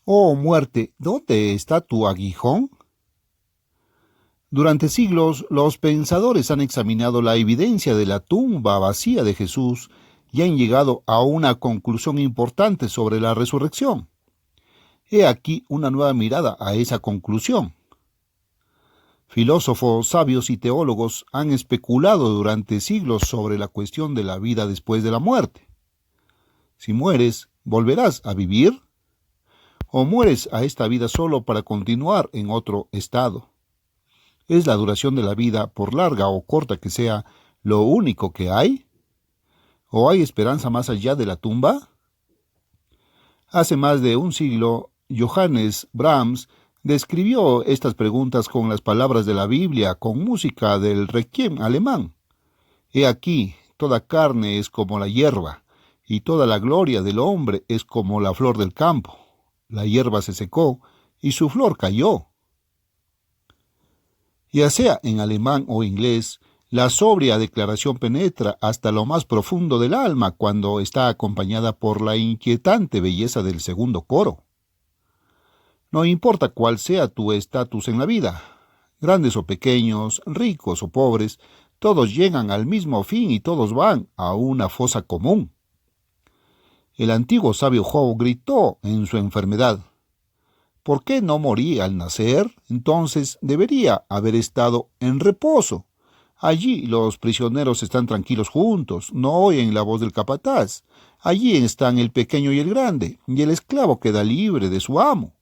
Oh muerte, ¿dónde está tu aguijón? Durante siglos, los pensadores han examinado la evidencia de la tumba vacía de Jesús y han llegado a una conclusión importante sobre la resurrección. He aquí una nueva mirada a esa conclusión. Filósofos, sabios y teólogos han especulado durante siglos sobre la cuestión de la vida después de la muerte. Si mueres, ¿volverás a vivir? ¿O mueres a esta vida solo para continuar en otro estado? ¿Es la duración de la vida, por larga o corta que sea, lo único que hay? ¿O hay esperanza más allá de la tumba? Hace más de un siglo, Johannes Brahms describió estas preguntas con las palabras de la Biblia, con música del Requiem alemán. He aquí, toda carne es como la hierba, y toda la gloria del hombre es como la flor del campo. La hierba se secó, y su flor cayó. Ya sea en alemán o inglés, la sobria declaración penetra hasta lo más profundo del alma cuando está acompañada por la inquietante belleza del segundo coro. No importa cuál sea tu estatus en la vida, grandes o pequeños, ricos o pobres, todos llegan al mismo fin y todos van a una fosa común. El antiguo sabio Job gritó en su enfermedad: ¿por qué no morí al nacer? Entonces debería haber estado en reposo. Allí los prisioneros están tranquilos juntos, no oyen la voz del capataz. Allí están el pequeño y el grande, y el esclavo queda libre de su amo.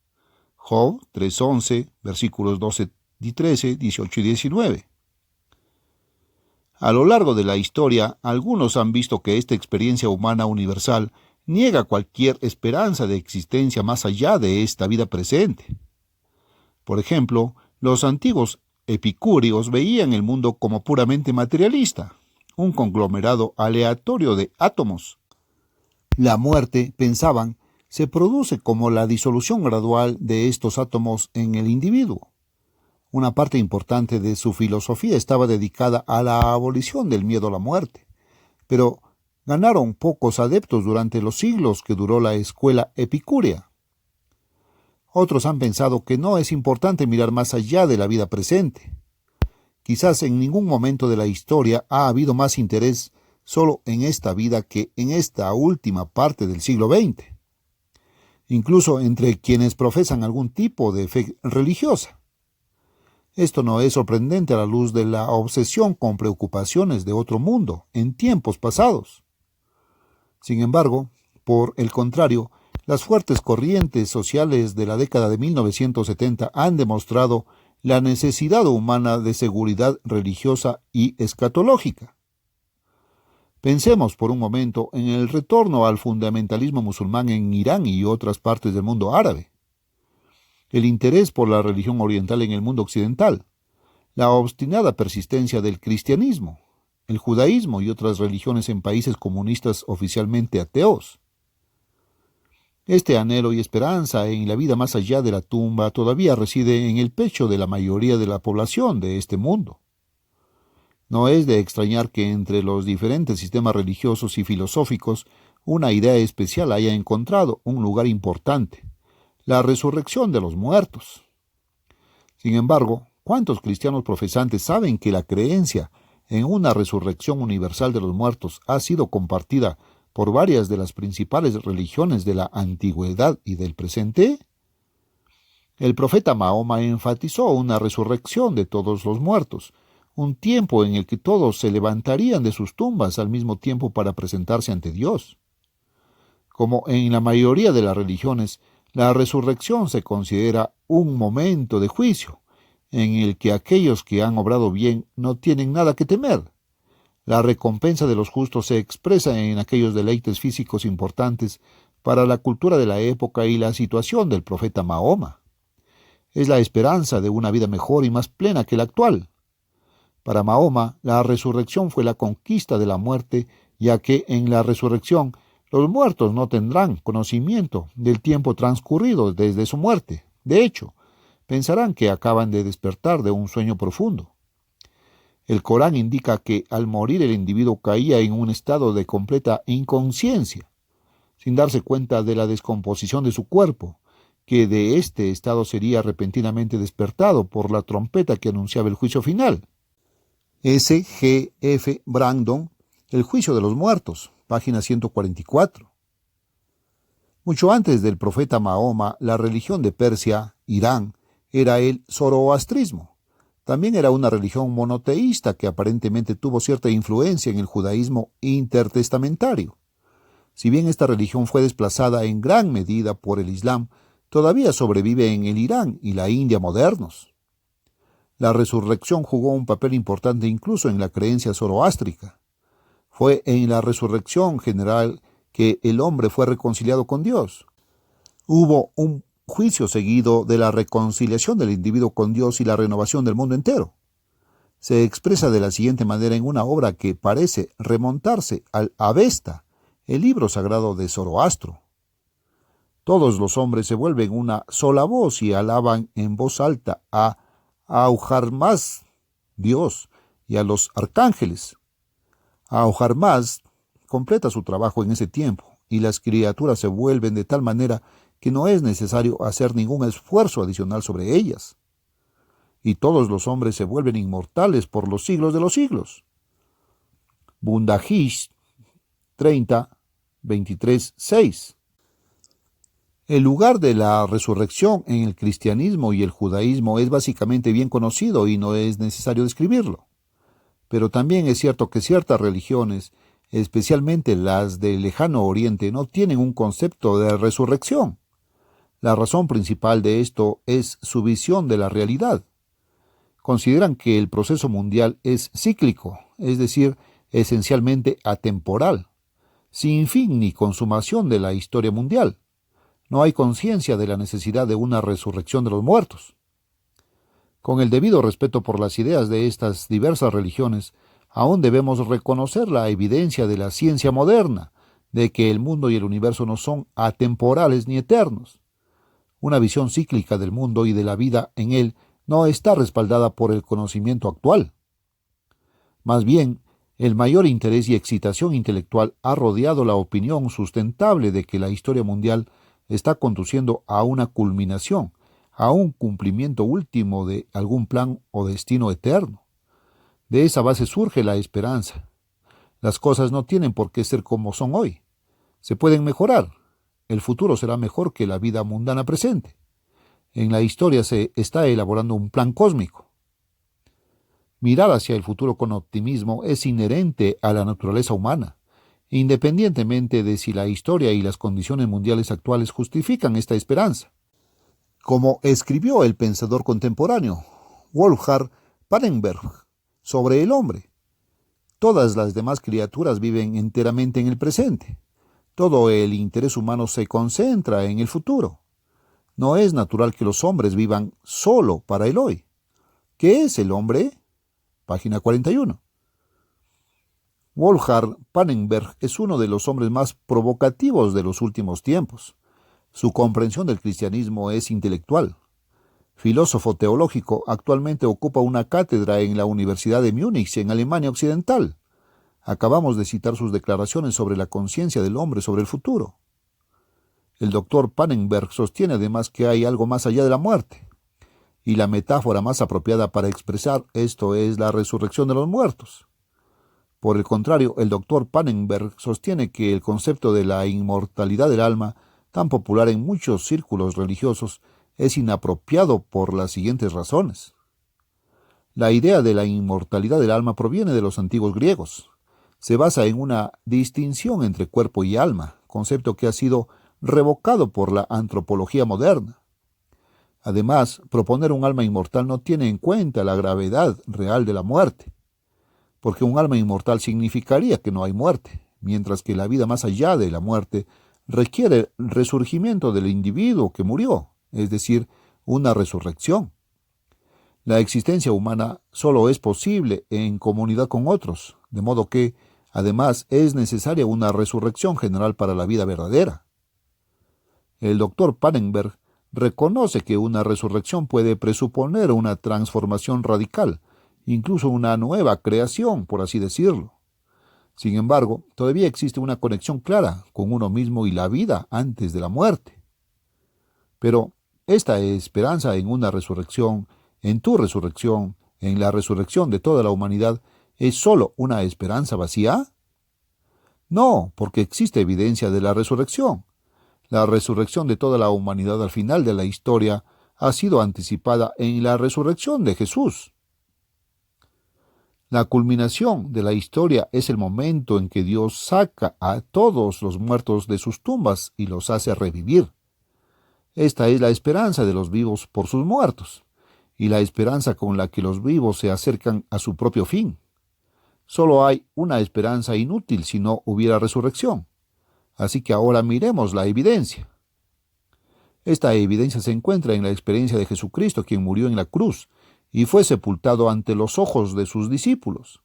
Job 3:11, versículos 12 y 13, 18 y 19. A lo largo de la historia, algunos han visto que esta experiencia humana universal niega cualquier esperanza de existencia más allá de esta vida presente. Por ejemplo, los antiguos epicúreos veían el mundo como puramente materialista, un conglomerado aleatorio de átomos. La muerte, pensaban, se produce como la disolución gradual de estos átomos en el individuo. Una parte importante de su filosofía estaba dedicada a la abolición del miedo a la muerte, pero ganaron pocos adeptos durante los siglos que duró la escuela epicúrea. Otros han pensado que no es importante mirar más allá de la vida presente. Quizás en ningún momento de la historia ha habido más interés solo en esta vida que en esta última parte del siglo XX, incluso entre quienes profesan algún tipo de fe religiosa. Esto no es sorprendente a la luz de la obsesión con preocupaciones de otro mundo en tiempos pasados. Sin embargo, por el contrario, las fuertes corrientes sociales de la década de 1970 han demostrado la necesidad humana de seguridad religiosa y escatológica. Pensemos por un momento en el retorno al fundamentalismo musulmán en Irán y otras partes del mundo árabe, el interés por la religión oriental en el mundo occidental, la obstinada persistencia del cristianismo, el judaísmo y otras religiones en países comunistas oficialmente ateos. Este anhelo y esperanza en la vida más allá de la tumba todavía reside en el pecho de la mayoría de la población de este mundo. No es de extrañar que entre los diferentes sistemas religiosos y filosóficos una idea especial haya encontrado un lugar importante: la resurrección de los muertos. Sin embargo, ¿cuántos cristianos profesantes saben que la creencia en una resurrección universal de los muertos ha sido compartida por varias de las principales religiones de la antigüedad y del presente? El profeta Mahoma enfatizó una resurrección de todos los muertos, un tiempo en el que todos se levantarían de sus tumbas al mismo tiempo para presentarse ante Dios. Como en la mayoría de las religiones, la resurrección se considera un momento de juicio, en el que aquellos que han obrado bien no tienen nada que temer. La recompensa de los justos se expresa en aquellos deleites físicos importantes para la cultura de la época y la situación del profeta Mahoma. Es la esperanza de una vida mejor y más plena que la actual. Para Mahoma, la resurrección fue la conquista de la muerte, ya que en la resurrección los muertos no tendrán conocimiento del tiempo transcurrido desde su muerte. De hecho, pensarán que acaban de despertar de un sueño profundo. El Corán indica que al morir el individuo caía en un estado de completa inconsciencia, sin darse cuenta de la descomposición de su cuerpo, que de este estado sería repentinamente despertado por la trompeta que anunciaba el juicio final. S. G. F. Brandon, El juicio de los muertos, página 144. Mucho antes del profeta Mahoma, la religión de Persia, Irán, era el zoroastrismo. También era una religión monoteísta que aparentemente tuvo cierta influencia en el judaísmo intertestamentario. Si bien esta religión fue desplazada en gran medida por el Islam, todavía sobrevive en el Irán y la India modernos. La resurrección jugó un papel importante incluso en la creencia zoroástrica. Fue en la resurrección general que el hombre fue reconciliado con Dios. Hubo un juicio seguido de la reconciliación del individuo con Dios y la renovación del mundo entero. Se expresa de la siguiente manera en una obra que parece remontarse al Avesta, el libro sagrado de Zoroastro. Todos los hombres se vuelven una sola voz y alaban en voz alta a Aujarmás, Dios, y a los arcángeles. Aujarmás completa su trabajo en ese tiempo, y las criaturas se vuelven de tal manera que no es necesario hacer ningún esfuerzo adicional sobre ellas. Y todos los hombres se vuelven inmortales por los siglos de los siglos. Bundajish 30, 23, 6. El lugar de la resurrección en el cristianismo y el judaísmo es básicamente bien conocido y no es necesario describirlo. Pero también es cierto que ciertas religiones, especialmente las del lejano oriente, no tienen un concepto de resurrección. La razón principal de esto es su visión de la realidad. Consideran que el proceso mundial es cíclico, es decir, esencialmente atemporal, sin fin ni consumación de la historia mundial. No hay conciencia de la necesidad de una resurrección de los muertos. Con el debido respeto por las ideas de estas diversas religiones, aún debemos reconocer la evidencia de la ciencia moderna, de que el mundo y el universo no son atemporales ni eternos. Una visión cíclica del mundo y de la vida en él no está respaldada por el conocimiento actual. Más bien, el mayor interés y excitación intelectual ha rodeado la opinión sustentable de que la historia mundial está conduciendo a una culminación, a un cumplimiento último de algún plan o destino eterno. De esa base surge la esperanza. Las cosas no tienen por qué ser como son hoy. Se pueden mejorar. El futuro será mejor que la vida mundana presente. En la historia se está elaborando un plan cósmico. Mirar hacia el futuro con optimismo es inherente a la naturaleza humana, independientemente de si la historia y las condiciones mundiales actuales justifican esta esperanza. Como escribió el pensador contemporáneo Wolfgang Pannenberg sobre el hombre, todas las demás criaturas viven enteramente en el presente. Todo el interés humano se concentra en el futuro. No es natural que los hombres vivan solo para el hoy. ¿Qué es el hombre? Página 41. Wolfgang Pannenberg es uno de los hombres más provocativos de los últimos tiempos. Su comprensión del cristianismo es intelectual. Filósofo teológico, actualmente ocupa una cátedra en la Universidad de Múnich, en Alemania Occidental. Acabamos de citar sus declaraciones sobre la conciencia del hombre sobre el futuro. El doctor Pannenberg sostiene además que hay algo más allá de la muerte, y la metáfora más apropiada para expresar esto es la resurrección de los muertos. Por el contrario, el doctor Pannenberg sostiene que el concepto de la inmortalidad del alma, tan popular en muchos círculos religiosos, es inapropiado por las siguientes razones. La idea de la inmortalidad del alma proviene de los antiguos griegos. Se basa en una distinción entre cuerpo y alma, concepto que ha sido revocado por la antropología moderna. Además, proponer un alma inmortal no tiene en cuenta la gravedad real de la muerte, porque un alma inmortal significaría que no hay muerte, mientras que la vida más allá de la muerte requiere el resurgimiento del individuo que murió, es decir, una resurrección. La existencia humana solo es posible en comunidad con otros, de modo que, además, es necesaria una resurrección general para la vida verdadera. El doctor Pannenberg reconoce que una resurrección puede presuponer una transformación radical, incluso una nueva creación, por así decirlo. Sin embargo, todavía existe una conexión clara con uno mismo y la vida antes de la muerte. Pero, esta esperanza en una resurrección, en tu resurrección, en la resurrección de toda la humanidad, ¿es solo una esperanza vacía? No, porque existe evidencia de la resurrección. La resurrección de toda la humanidad al final de la historia ha sido anticipada en la resurrección de Jesús. La culminación de la historia es el momento en que Dios saca a todos los muertos de sus tumbas y los hace revivir. Esta es la esperanza de los vivos por sus muertos, y la esperanza con la que los vivos se acercan a su propio fin. Solo hay una esperanza inútil si no hubiera resurrección. Así que ahora miremos la evidencia. Esta evidencia se encuentra en la experiencia de Jesucristo, quien murió en la cruz y fue sepultado ante los ojos de sus discípulos.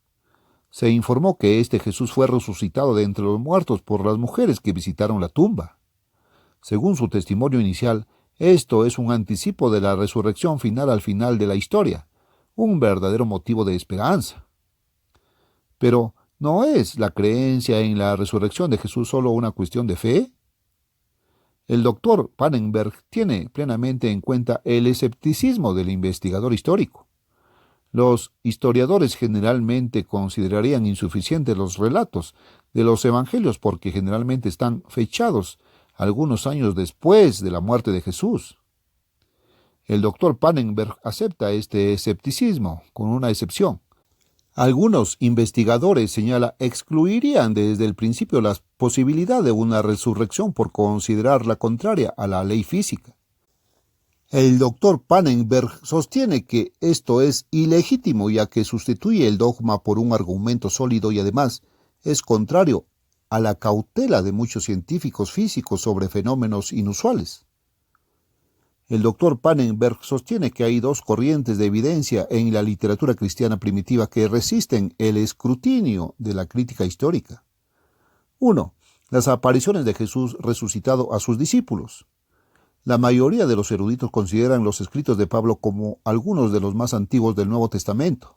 Se informó que este Jesús fue resucitado de entre los muertos por las mujeres que visitaron la tumba. Según su testimonio inicial, esto es un anticipo de la resurrección final al final de la historia, un verdadero motivo de esperanza. Pero, ¿no es la creencia en la resurrección de Jesús solo una cuestión de fe? El doctor Pannenberg tiene plenamente en cuenta el escepticismo del investigador histórico. Los historiadores generalmente considerarían insuficientes los relatos de los evangelios porque generalmente están fechados algunos años después de la muerte de Jesús. El doctor Pannenberg acepta este escepticismo con una excepción. Algunos investigadores, señala, excluirían desde el principio la posibilidad de una resurrección por considerarla contraria a la ley física. El doctor Pannenberg sostiene que esto es ilegítimo ya que sustituye el dogma por un argumento sólido y además es contrario a la cautela de muchos científicos físicos sobre fenómenos inusuales. El doctor Pannenberg sostiene que hay dos corrientes de evidencia en la literatura cristiana primitiva que resisten el escrutinio de la crítica histórica. 1. Las apariciones de Jesús resucitado a sus discípulos. La mayoría de los eruditos consideran los escritos de Pablo como algunos de los más antiguos del Nuevo Testamento.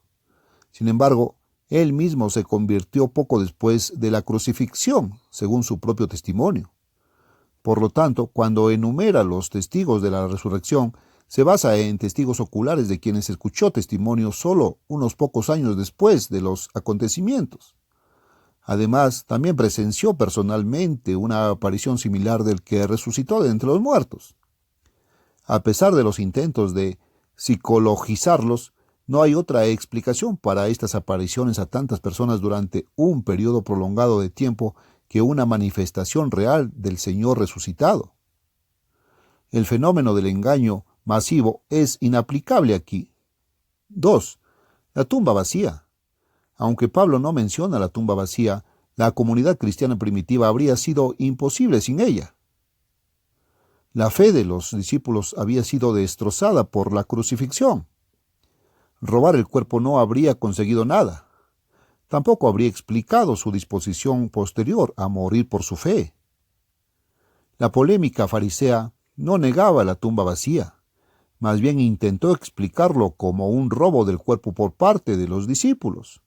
Sin embargo, él mismo se convirtió poco después de la crucifixión, según su propio testimonio. Por lo tanto, cuando enumera los testigos de la resurrección, se basa en testigos oculares de quienes escuchó testimonio solo unos pocos años después de los acontecimientos. Además, también presenció personalmente una aparición similar del que resucitó de entre los muertos. A pesar de los intentos de psicologizarlos, no hay otra explicación para estas apariciones a tantas personas durante un periodo prolongado de tiempo que una manifestación real del Señor resucitado. El fenómeno del engaño masivo es inaplicable aquí. 2. La tumba vacía. Aunque Pablo no menciona la tumba vacía, la comunidad cristiana primitiva habría sido imposible sin ella. La fe de los discípulos había sido destrozada por la crucifixión. Robar el cuerpo no habría conseguido nada. Tampoco habría explicado su disposición posterior a morir por su fe. La polémica farisea no negaba la tumba vacía, más bien intentó explicarlo como un robo del cuerpo por parte de los discípulos.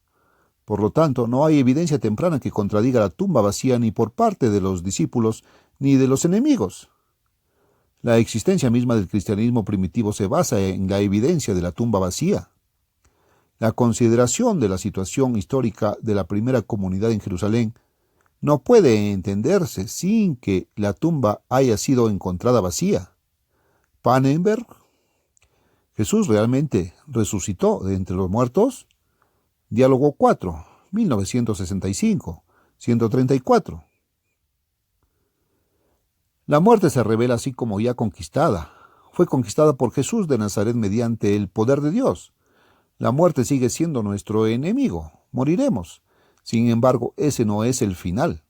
Por lo tanto, no hay evidencia temprana que contradiga la tumba vacía ni por parte de los discípulos ni de los enemigos. La existencia misma del cristianismo primitivo se basa en la evidencia de la tumba vacía. La consideración de la situación histórica de la primera comunidad en Jerusalén no puede entenderse sin que la tumba haya sido encontrada vacía. Pannenberg, ¿Jesús realmente resucitó de entre los muertos? Diálogo 4, 1965, 134. La muerte se revela así como ya conquistada. Fue conquistada por Jesús de Nazaret mediante el poder de Dios. La muerte sigue siendo nuestro enemigo. Moriremos. Sin embargo, ese no es el final.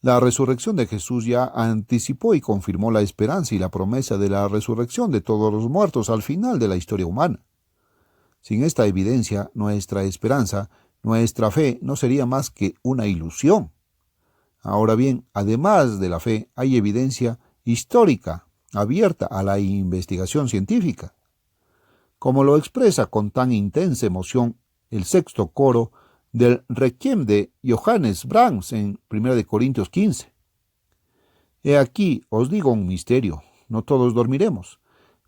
La resurrección de Jesús ya anticipó y confirmó la esperanza y la promesa de la resurrección de todos los muertos al final de la historia humana. Sin esta evidencia, nuestra esperanza, nuestra fe, no sería más que una ilusión. Ahora bien, además de la fe, hay evidencia histórica abierta a la investigación científica. Como lo expresa con tan intensa emoción el sexto coro del Requiem de Johannes Brahms en 1 Corintios 15. He aquí, os digo un misterio, no todos dormiremos,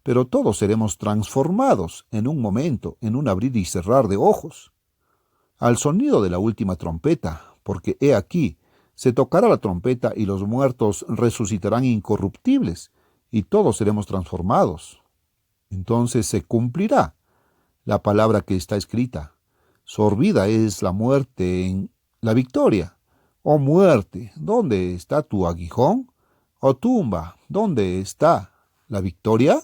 pero todos seremos transformados en un momento, en un abrir y cerrar de ojos, al sonido de la última trompeta, porque he aquí, se tocará la trompeta y los muertos resucitarán incorruptibles, y todos seremos transformados. Entonces se cumplirá la palabra que está escrita. Sorbida es la muerte en la victoria. Oh muerte, ¿dónde está tu aguijón? Oh tumba, ¿dónde está la victoria?